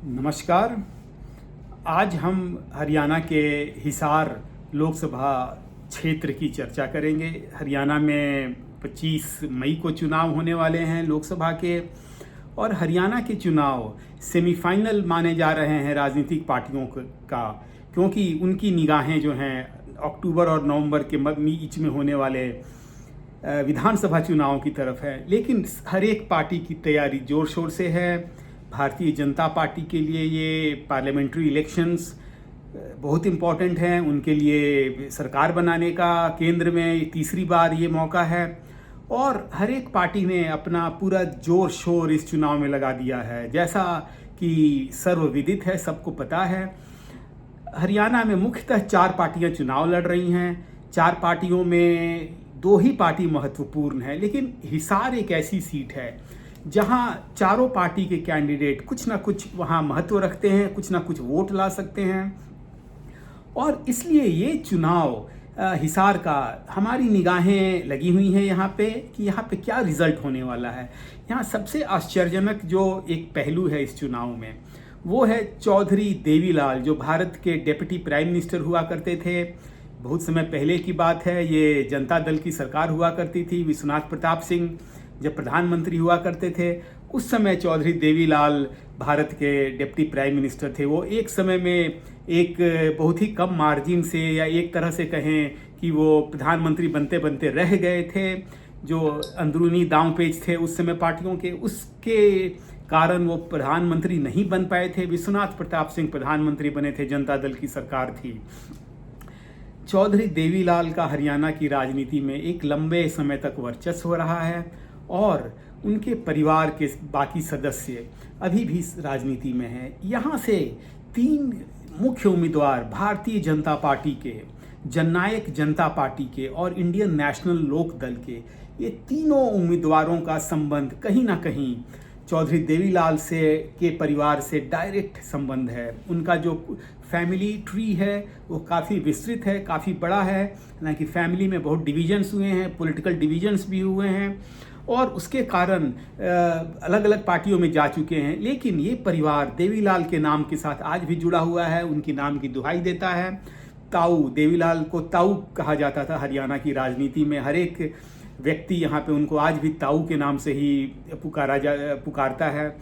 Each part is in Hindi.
नमस्कार। आज हम हरियाणा के हिसार लोकसभा क्षेत्र की चर्चा करेंगे। हरियाणा में 25 मई को चुनाव होने वाले हैं लोकसभा के, और हरियाणा के चुनाव सेमीफाइनल माने जा रहे हैं राजनीतिक पार्टियों का, क्योंकि उनकी निगाहें जो हैं अक्टूबर और नवंबर के बीच में होने वाले विधानसभा चुनाव की तरफ है। लेकिन हर एक पार्टी की तैयारी जोर शोर से है। भारतीय जनता पार्टी के लिए ये पार्लियामेंट्री इलेक्शंस बहुत इम्पॉर्टेंट हैं। उनके लिए सरकार बनाने का केंद्र में तीसरी बार ये मौका है, और हर एक पार्टी ने अपना पूरा जोर शोर इस चुनाव में लगा दिया है। जैसा कि सर्वविदित है, सबको पता है, हरियाणा में मुख्यतः 4 पार्टियां चुनाव लड़ रही हैं। 4 पार्टियों में 2 ही पार्टी महत्वपूर्ण है, लेकिन हिसार एक ऐसी सीट है जहां चारों पार्टी के कैंडिडेट कुछ ना कुछ वहां महत्व रखते हैं, कुछ ना कुछ वोट ला सकते हैं। और इसलिए ये चुनाव हिसार का हमारी निगाहें लगी हुई हैं यहाँ पे कि यहाँ पे क्या रिजल्ट होने वाला है। यहाँ सबसे आश्चर्यजनक जो एक पहलू है इस चुनाव में, वो है चौधरी देवीलाल, जो भारत के डिप्टी प्राइम मिनिस्टर हुआ करते थे। बहुत समय पहले की बात है, ये जनता दल की सरकार हुआ करती थी। विश्वनाथ प्रताप सिंह जब प्रधानमंत्री हुआ करते थे, उस समय चौधरी देवीलाल भारत के डिप्टी प्राइम मिनिस्टर थे। वो एक समय में एक बहुत ही कम मार्जिन से, या एक तरह से कहें कि वो प्रधानमंत्री बनते बनते रह गए थे। जो अंदरूनी दांवपेच थे उस समय पार्टियों के, उसके कारण वो प्रधानमंत्री नहीं बन पाए थे। विश्वनाथ प्रताप सिंह प्रधानमंत्री बने थे, जनता दल की सरकार थी। चौधरी देवीलाल का हरियाणा की राजनीति में एक लंबे समय तक वर्चस्व रहा है, और उनके परिवार के बाकी सदस्य अभी भी राजनीति में हैं। यहाँ से 3 मुख्य उम्मीदवार भारतीय जनता पार्टी के, जननायक जनता पार्टी के और इंडियन नेशनल लोक दल के, ये तीनों उम्मीदवारों का संबंध कहीं ना कहीं चौधरी देवीलाल से के परिवार से डायरेक्ट संबंध है। उनका जो फैमिली ट्री है वो काफ़ी विस्तृत है, काफ़ी बड़ा है। हालांकि फैमिली में बहुत डिविजन्स हुए हैं, पॉलिटिकल डिविजन्स भी हुए हैं, और उसके कारण अलग अलग पार्टियों में जा चुके हैं। लेकिन ये परिवार देवीलाल के नाम के साथ आज भी जुड़ा हुआ है, उनके नाम की दुहाई देता है। ताऊ, देवीलाल को ताऊ कहा जाता था हरियाणा की राजनीति में। हर एक व्यक्ति यहाँ पे उनको आज भी ताऊ के नाम से ही पुकारता है।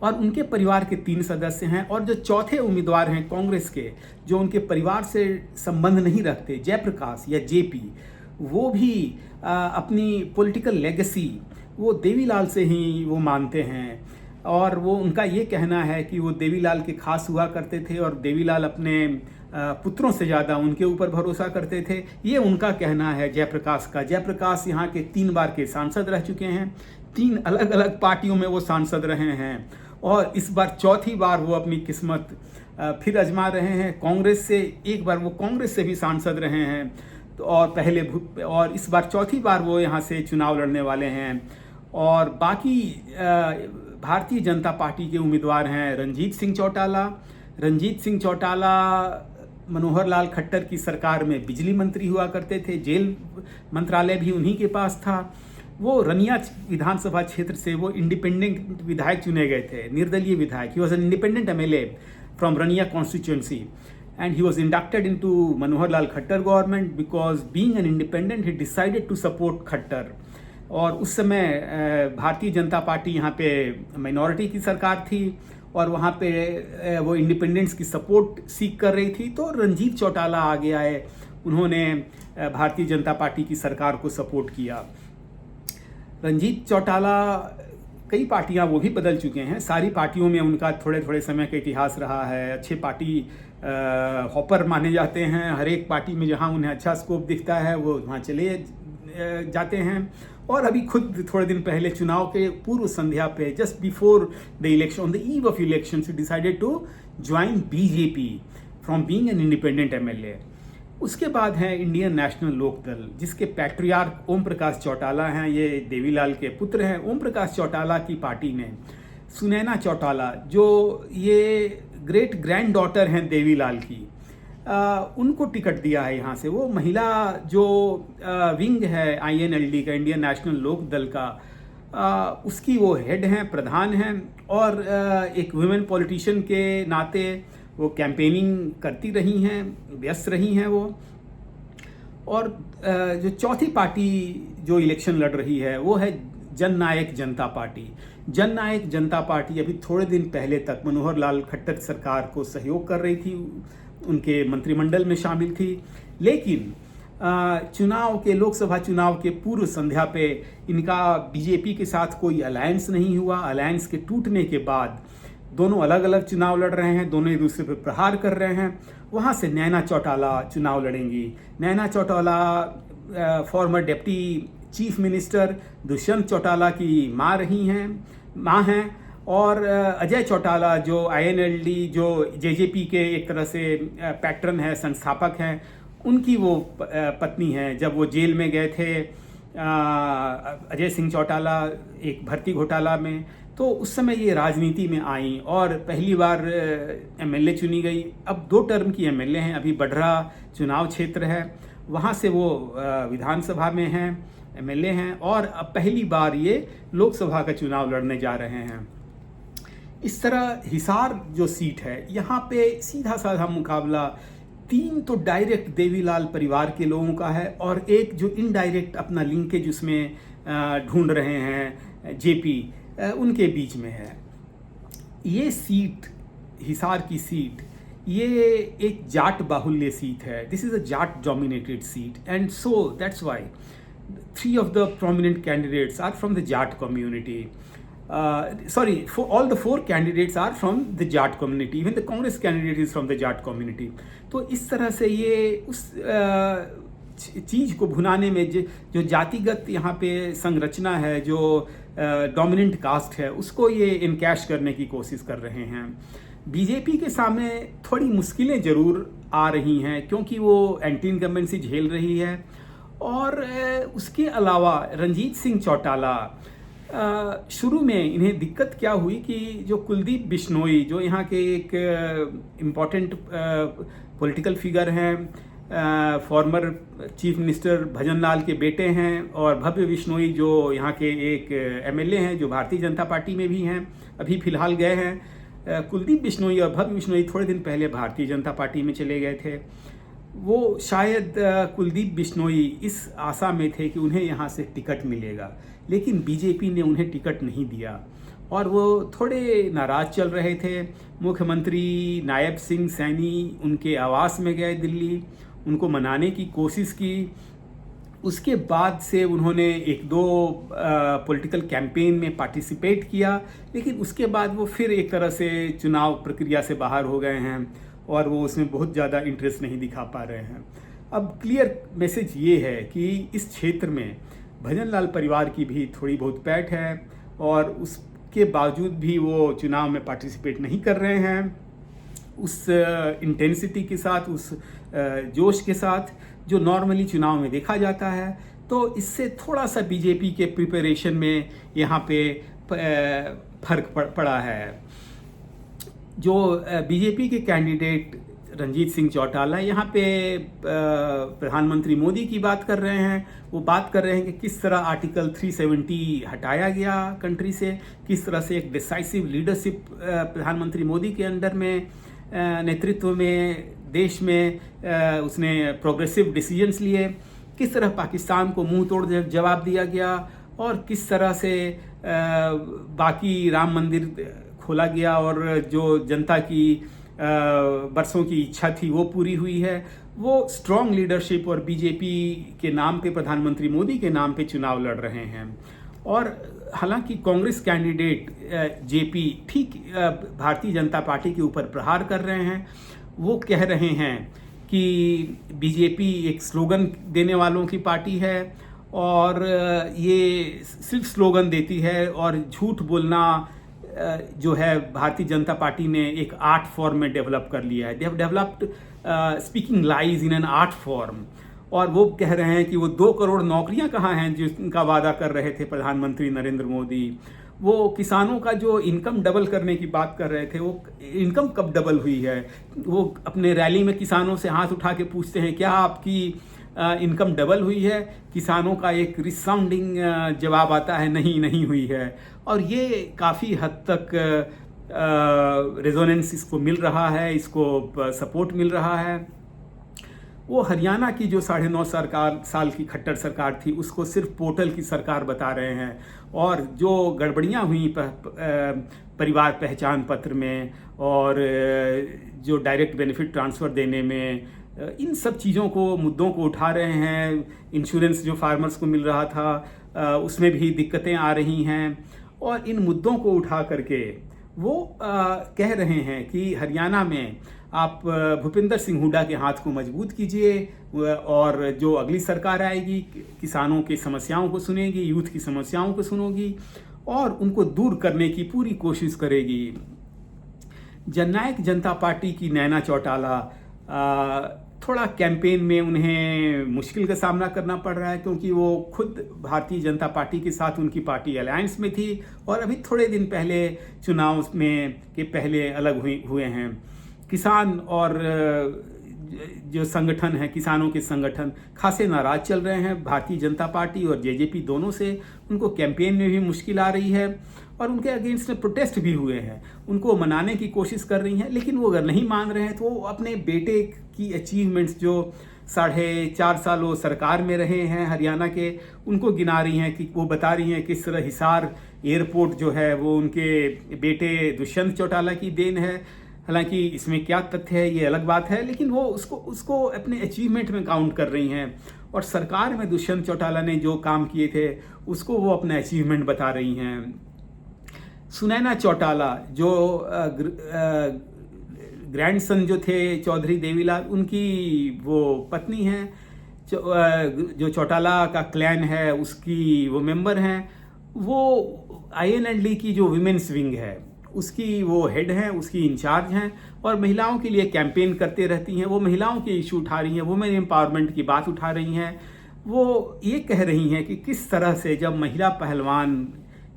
और उनके परिवार के 3 सदस्य हैं, और जो चौथे उम्मीदवार हैं कांग्रेस के, जो उनके परिवार से संबंध नहीं रखते, जयप्रकाश या जेपी, वो भी अपनी पॉलिटिकल लेगेसी वो देवीलाल से ही वो मानते हैं। और वो उनका ये कहना है कि वो देवीलाल के खास हुआ करते थे, और देवीलाल अपने पुत्रों से ज़्यादा उनके ऊपर भरोसा करते थे। ये उनका कहना है जयप्रकाश का। जयप्रकाश यहाँ के 3 बार के सांसद रह चुके हैं, 3 अलग अलग पार्टियों में वो सांसद रहे हैं, और इस बार चौथी बार वो अपनी किस्मत फिर आजमा रहे हैं कांग्रेस से। एक बार वो कांग्रेस से भी सांसद रहे हैं, तो और इस बार चौथी बार वो यहाँ से चुनाव लड़ने वाले हैं। और बाकी भारतीय जनता पार्टी के उम्मीदवार हैं रणजीत सिंह चौटाला। रणजीत सिंह चौटाला मनोहर लाल खट्टर की सरकार में बिजली मंत्री हुआ करते थे, जेल मंत्रालय भी उन्हीं के पास था। वो रनिया विधानसभा क्षेत्र से वो इंडिपेंडेंट विधायक चुने गए थे, निर्दलीय विधायक। He was an independent MLA from Rania constituency, and he was inducted into Manohar Lal Khattar government because being an independent he decided to support Khattar। और उस समय भारतीय जनता पार्टी यहाँ पे माइनॉरिटी की सरकार थी, और वहाँ पे वो इंडिपेंडेंस की सपोर्ट सीख कर रही थी। तो रणजीत चौटाला आगे आए, उन्होंने भारतीय जनता पार्टी की सरकार को सपोर्ट किया। रणजीत चौटाला, कई पार्टियां वो भी बदल चुके हैं, सारी पार्टियों में उनका थोड़े थोड़े समय का इतिहास रहा है। अच्छे पार्टी हॉपर माने जाते हैं, हर एक पार्टी में जहां उन्हें अच्छा स्कोप दिखता है वो वहां चले जाते हैं। और अभी खुद थोड़े दिन पहले चुनाव के पूर्व संध्या पे, just before the election, on the eve of election, he decided to join BJP from being an independent MLA। उसके बाद है इंडियन नेशनल लोक दल, जिसके पैट्रियार्क ओम प्रकाश चौटाला हैं। ये देवीलाल के पुत्र हैं। ओम प्रकाश चौटाला की पार्टी ने सुनैना चौटाला, जो ये ग्रेट ग्रैंड डॉटर हैं देवीलाल की, उनको टिकट दिया है यहाँ से। वो महिला जो विंग है INLD का, इंडियन नेशनल लोक दल का, उसकी वो हेड हैं, प्रधान हैं, और एक वुमेन पॉलिटिशियन के नाते वो कैंपेनिंग करती रही हैं, व्यस्त रही हैं वो। और जो चौथी पार्टी जो इलेक्शन लड़ रही है वो है जननायक जनता पार्टी। जननायक जनता पार्टी अभी थोड़े दिन पहले तक मनोहर लाल खट्टर सरकार को सहयोग कर रही थी, उनके मंत्रिमंडल में शामिल थी, लेकिन लोकसभा चुनाव के पूर्व संध्या पे इनका बीजेपी के साथ कोई अलायंस नहीं हुआ। अलायंस के टूटने के बाद दोनों अलग अलग चुनाव लड़ रहे हैं, दोनों एक दूसरे पर प्रहार कर रहे हैं। वहाँ से नैना चौटाला चुनाव लड़ेंगी। Naina Chautala former deputy chief minister Dushyant Chautala की माँ हैं, और अजय चौटाला जो INLD जो JJP के एक तरह से पैटर्न है, संस्थापक हैं, उनकी वो पत्नी हैं। जब वो जेल में गए थे अजय सिंह चौटाला एक भर्ती घोटाला में, तो उस समय ये राजनीति में आई और पहली बार MLA चुनी गई। अब 2 टर्म की MLA हैं। अभी बढ़रा चुनाव क्षेत्र है, वहाँ से वो विधानसभा में हैं, MLA हैं, और अब पहली बार ये लोकसभा का चुनाव लड़ने जा रहे हैं। इस तरह हिसार जो सीट है, यहाँ पे सीधा साधा मुकाबला 3 तो डायरेक्ट देवीलाल परिवार के लोगों का है, और एक जो इनडायरेक्ट अपना लिंकेज उसमें ढूंढ रहे हैं JP, उनके बीच में है। ये सीट, हिसार की सीट, ये एक जाट बाहुल्य सीट है। This is a Jat dominated seat, and so that's why 3 of the prominent candidates are from the Jat community. All the 4 candidates are from the Jat community. Even the Congress candidate is from the Jat community. तो इस तरह से ये उस चीज़ को भुनाने में जो जातिगत यहाँ पे संरचना है, जो डोमिनेंट कास्ट है, उसको ये इनकैश करने की कोशिश कर रहे हैं। बीजेपी के सामने थोड़ी मुश्किलें ज़रूर आ रही हैं, क्योंकि वो एंटी इनकम्बेंसी झेल रही है। और उसके अलावा रणजीत सिंह चौटाला, शुरू में इन्हें दिक्कत क्या हुई कि जो कुलदीप बिश्नोई, जो यहाँ के एक इम्पॉर्टेंट पॉलिटिकल फिगर हैं, फॉर्मर चीफ मिनिस्टर भजन लाल के बेटे हैं, और भव्य बिश्नोई जो यहाँ के एक MLA हैं, जो भारतीय जनता पार्टी में भी हैं, अभी फिलहाल गए हैं। कुलदीप बिश्नोई और भव्य बिश्नोई थोड़े दिन पहले भारतीय जनता पार्टी में चले गए थे। वो शायद कुलदीप बिश्नोई इस आशा में थे कि उन्हें यहाँ से टिकट मिलेगा, लेकिन बीजेपी ने उन्हें टिकट नहीं दिया और वो थोड़े नाराज चल रहे थे। मुख्यमंत्री नायब सिंह सैनी उनके आवास में गए दिल्ली, उनको मनाने की कोशिश की। उसके बाद से उन्होंने 1-2 पॉलिटिकल कैंपेन में पार्टिसिपेट किया, लेकिन उसके बाद वो फिर एक तरह से चुनाव प्रक्रिया से बाहर हो गए हैं और वो उसमें बहुत ज़्यादा इंटरेस्ट नहीं दिखा पा रहे हैं। अब क्लियर मैसेज ये है कि इस क्षेत्र में भजन लाल परिवार की भी थोड़ी बहुत पैठ है और उसके बावजूद भी वो चुनाव में पार्टिसिपेट नहीं कर रहे हैं उस इंटेंसिटी के साथ, उस जोश के साथ जो नॉर्मली चुनाव में देखा जाता है। तो इससे थोड़ा सा बीजेपी के प्रिपरेशन में यहाँ पे फर्क पड़ा है। जो बीजेपी के कैंडिडेट रणजीत सिंह चौटाला यहाँ पे प्रधानमंत्री मोदी की बात कर रहे हैं। वो बात कर रहे हैं कि किस तरह आर्टिकल 370 हटाया गया कंट्री से, किस तरह से एक डिसाइसिव लीडरशिप प्रधानमंत्री मोदी के अंडर में नेतृत्व में देश में उसने प्रोग्रेसिव डिसीजंस लिए, किस तरह पाकिस्तान को मुंह तोड़ जवाब दिया गया और किस तरह से बाकी राम मंदिर खोला गया और जो जनता की बरसों की इच्छा थी वो पूरी हुई है। वो स्ट्रॉन्ग लीडरशिप और बीजेपी के नाम पे, प्रधानमंत्री मोदी के नाम पे चुनाव लड़ रहे हैं। और हालांकि कांग्रेस कैंडिडेट जेपी ठीक भारतीय जनता पार्टी के ऊपर प्रहार कर रहे हैं। वो कह रहे हैं कि बीजेपी एक स्लोगन देने वालों की पार्टी है और ये सिर्फ स्लोगन देती है और झूठ बोलना जो है भारतीय जनता पार्टी ने एक आर्ट फॉर्म में डेवलप कर लिया है। They have developed speaking lies in an art form. और वो कह रहे हैं कि वो 2 करोड़ नौकरियां कहाँ हैं जिनका वादा कर रहे थे प्रधानमंत्री नरेंद्र मोदी। वो किसानों का जो इनकम डबल करने की बात कर रहे थे, वो इनकम कब डबल हुई है? वो अपने रैली में किसानों से हाथ उठा के पूछते हैं क्या आपकी इनकम डबल हुई है, किसानों का एक रिसाउंडिंग जवाब आता है नहीं नहीं हुई है। और ये काफ़ी हद तक रेजोनेंस इसको मिल रहा है, इसको सपोर्ट मिल रहा है। वो हरियाणा की जो 9.5 साल की खट्टर सरकार थी उसको सिर्फ पोर्टल की सरकार बता रहे हैं, और जो गड़बड़ियाँ हुई परिवार पहचान पत्र में और जो डायरेक्ट बेनिफिट ट्रांसफ़र देने में, इन सब चीज़ों को मुद्दों को उठा रहे हैं। इंश्योरेंस जो फार्मर्स को मिल रहा था उसमें भी दिक्कतें आ रही हैं, और इन मुद्दों को उठा करके वो कह रहे हैं कि हरियाणा में आप भूपिंदर सिंह हुड्डा के हाथ को मजबूत कीजिए, और जो अगली सरकार आएगी किसानों की समस्याओं को सुनेगी, यूथ की समस्याओं को सुनेगी और उनको दूर करने की पूरी कोशिश करेगी। जननायक जनता पार्टी की नैना चौटाला थोड़ा कैंपेन में उन्हें मुश्किल का सामना करना पड़ रहा है, क्योंकि वो खुद भारतीय जनता पार्टी के साथ उनकी पार्टी अलायंस में थी और अभी थोड़े दिन पहले चुनाव में के पहले अलग हुए हैं। किसान और जो संगठन है, किसानों के संगठन खासे नाराज चल रहे हैं भारतीय जनता पार्टी और जेजेपी दोनों से। उनको कैंपेन में भी मुश्किल आ रही है और उनके अगेंस्ट में प्रोटेस्ट भी हुए हैं। उनको मनाने की कोशिश कर रही हैं, लेकिन वो अगर नहीं मान रहे हैं तो वो अपने बेटे की अचीवमेंट्स जो 4.5 साल वो सरकार में रहे हैं हरियाणा के, उनको गिना रही हैं। कि वो बता रही हैं किस तरह हिसार एयरपोर्ट जो है वो उनके बेटे दुष्यंत चौटाला की देन है। हालांकि इसमें क्या तथ्य है ये अलग बात है, लेकिन वो उसको अपने अचीवमेंट में काउंट कर रही हैं, और सरकार में दुष्यंत चौटाला ने जो काम किए थे उसको वो अपना अचीवमेंट बता रही हैं। सुनैना चौटाला जो ग्रैंडसन जो थे चौधरी देवीलाल, उनकी वो पत्नी हैं, जो चौटाला का क्लैन है उसकी वो मेंबर हैं। वो INLD की जो विमेंस विंग है उसकी वो हेड हैं, उसकी इंचार्ज हैं, और महिलाओं के लिए कैंपेन करते रहती हैं। वो महिलाओं के इशू उठा रही हैं, वुमेन एम्पावरमेंट की बात उठा रही हैं। वो ये कह रही हैं कि किस तरह से जब महिला पहलवान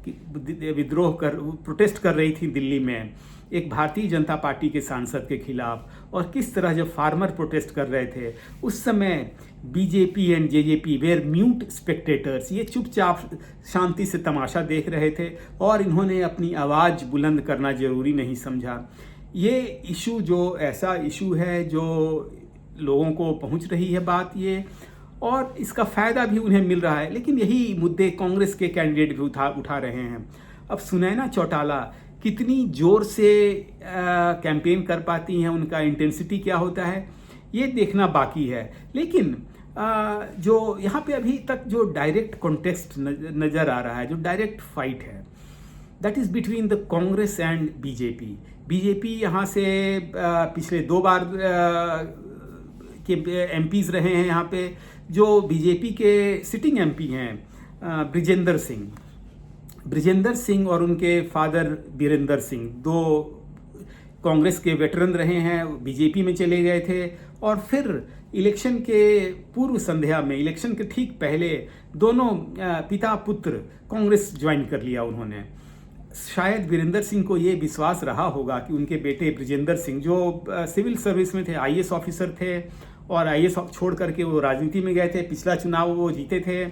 विद्रोह कर प्रोटेस्ट कर रही थी दिल्ली में एक भारतीय जनता पार्टी के सांसद के खिलाफ, और किस तरह जब फार्मर प्रोटेस्ट कर रहे थे उस समय BJP and JJP were mute spectators, ये चुपचाप शांति से तमाशा देख रहे थे और इन्होंने अपनी आवाज़ बुलंद करना जरूरी नहीं समझा। ये इशू जो ऐसा इशू है जो लोगों को पहुंच रही है बात ये, और इसका फ़ायदा भी उन्हें मिल रहा है, लेकिन यही मुद्दे कांग्रेस के कैंडिडेट भी उठा रहे हैं। अब सुनैना चौटाला कितनी ज़ोर से कैंपेन कर पाती हैं, उनका इंटेंसिटी क्या होता है ये देखना बाकी है। लेकिन जो यहाँ पे अभी तक जो डायरेक्ट कॉन्टेस्ट नज़र आ रहा है, जो डायरेक्ट फाइट है, that is between the Congress and BJP यहाँ से पिछले 2 बार के MPs रहे हैं यहाँ पे। जो बीजेपी के सिटिंग MP हैं ब्रिजेंद्र सिंह और उनके फादर बीरेंद्र सिंह, 2 कांग्रेस के वेटरन रहे हैं, बीजेपी में चले गए थे, और फिर इलेक्शन के पूर्व संध्या में, इलेक्शन के ठीक पहले दोनों पिता पुत्र कांग्रेस ज्वाइन कर लिया उन्होंने। शायद वीरेंद्र सिंह को ये विश्वास रहा होगा कि उनके बेटे ब्रिजेंद्र सिंह जो सिविल सर्विस में थे, IAS ऑफिसर थे, और IAS छोड़ करके वो राजनीति में गए थे। पिछला चुनाव वो जीते थे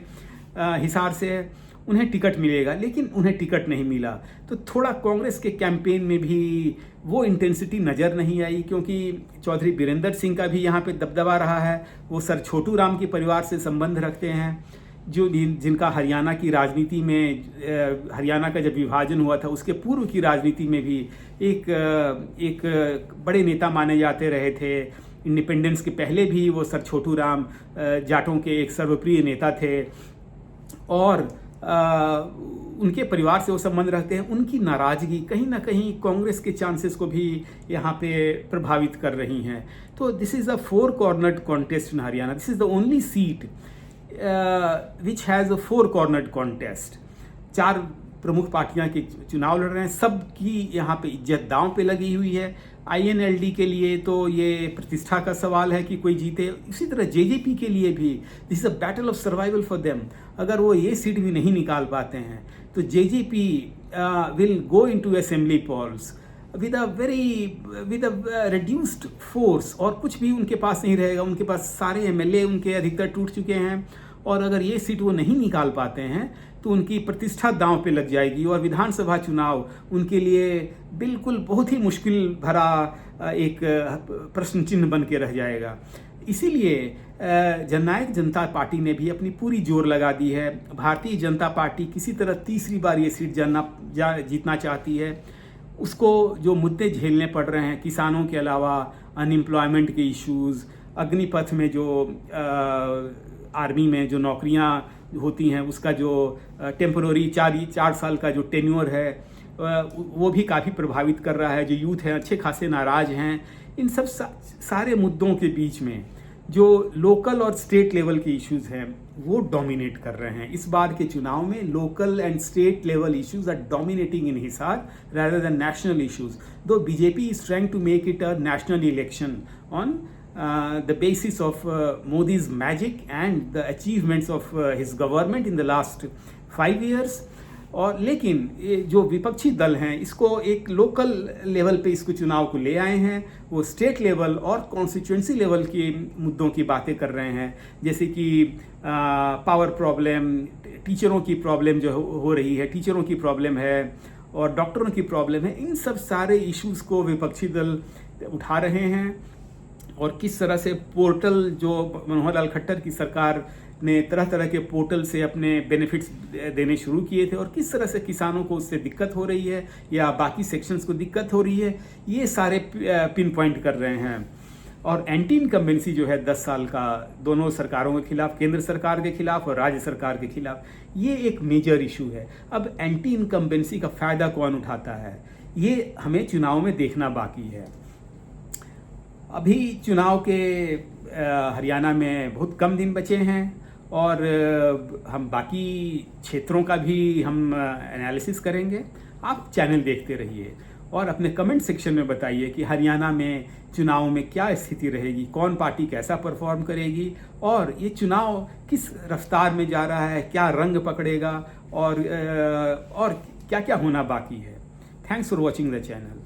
हिसार से, उन्हें टिकट मिलेगा, लेकिन उन्हें टिकट नहीं मिला। तो थोड़ा कांग्रेस के कैंपेन में भी वो इंटेंसिटी नज़र नहीं आई, क्योंकि चौधरी बीरेंद्र सिंह का भी यहाँ पे दबदबा रहा है। वो सर छोटू राम के परिवार से संबंध रखते हैं, जो जिनका हरियाणा की राजनीति में, हरियाणा का जब विभाजन हुआ था उसके पूर्व की राजनीति में भी एक बड़े नेता माने जाते रहे थे। इंडिपेंडेंस के पहले भी वो सर छोटू राम जाटों के एक सर्वप्रिय नेता थे, और उनके परिवार से वो संबंध रखते हैं। उनकी नाराजगी कहीं ना कहीं कांग्रेस के चांसेस को भी यहाँ पे प्रभावित कर रही हैं। तो this is a 4 cornered contest in Haryana. This is the only seat which has a 4 cornered contest. 4 प्रमुख पार्टियां के चुनाव लड़ रहे हैं, सबकी यहाँ पे इज्जत दांव पे लगी हुई है। INLD के लिए तो ये प्रतिष्ठा का सवाल है कि कोई जीते। इसी तरह JJP के लिए भी this is a battle of survival for them. अगर वो ये सीट भी नहीं निकाल पाते हैं तो JJP will go into assembly polls. With a reduced force, और कुछ भी उनके पास नहीं रहेगा। उनके पास सारे एमएलए उनके अधिकतर टूट चुके हैं, और अगर ये सीट वो नहीं निकाल पाते हैं तो उनकी प्रतिष्ठा दांव पे लग जाएगी, और विधानसभा चुनाव उनके लिए बिल्कुल बहुत ही मुश्किल भरा एक प्रश्न चिन्ह बन के रह जाएगा। इसीलिए जननायक जनता पार्टी ने भी अपनी पूरी जोर लगा दी है। भारतीय जनता पार्टी किसी तरह तीसरी बार ये सीट जीतना चाहती है। उसको जो मुद्दे झेलने पड़ रहे हैं, किसानों के अलावा अनएम्प्लॉयमेंट के इश्यूज़, अग्निपथ में जो आर्मी में जो नौकरियां होती हैं उसका जो टेम्पररी 4 साल का जो टेन्योर है वो भी काफ़ी प्रभावित कर रहा है। जो यूथ है अच्छे खासे नाराज़ हैं। इन सब सारे मुद्दों के बीच में जो लोकल और स्टेट लेवल के इश्यूज हैं वो डोमिनेट कर रहे हैं। इस बार के चुनाव में local and state level issues are dominating in Hisar rather than national issues, though BJP is trying to make it a national election on the basis of Modi's magic and the achievements of his government in the last 5 years. और लेकिन ये जो विपक्षी दल हैं इसको एक लोकल लेवल पे इसको चुनाव को ले आए हैं। वो स्टेट लेवल और कॉन्स्टिट्यूंसी लेवल के मुद्दों की बातें कर रहे हैं, जैसे कि पावर प्रॉब्लम, टीचरों की प्रॉब्लम जो हो रही है, टीचरों की प्रॉब्लम है और डॉक्टरों की प्रॉब्लम है। इन सब सारे इश्यूज़ को विपक्षी दल उठा रहे हैं, और किस तरह से पोर्टल जो मनोहर लाल खट्टर की सरकार ने तरह तरह के पोर्टल से अपने बेनिफिट्स देने शुरू किए थे, और किस तरह से किसानों को उससे दिक्कत हो रही है या बाकी सेक्शंस को दिक्कत हो रही है, ये सारे पिन पॉइंट कर रहे हैं। और एंटी इनकम्बेंसी जो है 10 साल का दोनों सरकारों के खिलाफ, केंद्र सरकार के खिलाफ और राज्य सरकार के खिलाफ, ये एक मेजर इशू है। अब एंटी इनकम्बेंसी का फ़ायदा कौन उठाता है ये हमें चुनाव में देखना बाकी है। अभी चुनाव के हरियाणा में बहुत कम दिन बचे हैं, और हम बाकी क्षेत्रों का भी हम एनालिसिस करेंगे। आप चैनल देखते रहिए और अपने कमेंट सेक्शन में बताइए कि हरियाणा में चुनाव में क्या स्थिति रहेगी, कौन पार्टी कैसा परफॉर्म करेगी, और ये चुनाव किस रफ्तार में जा रहा है, क्या रंग पकड़ेगा, और क्या क्या होना बाकी है। Thanks for watching the channel.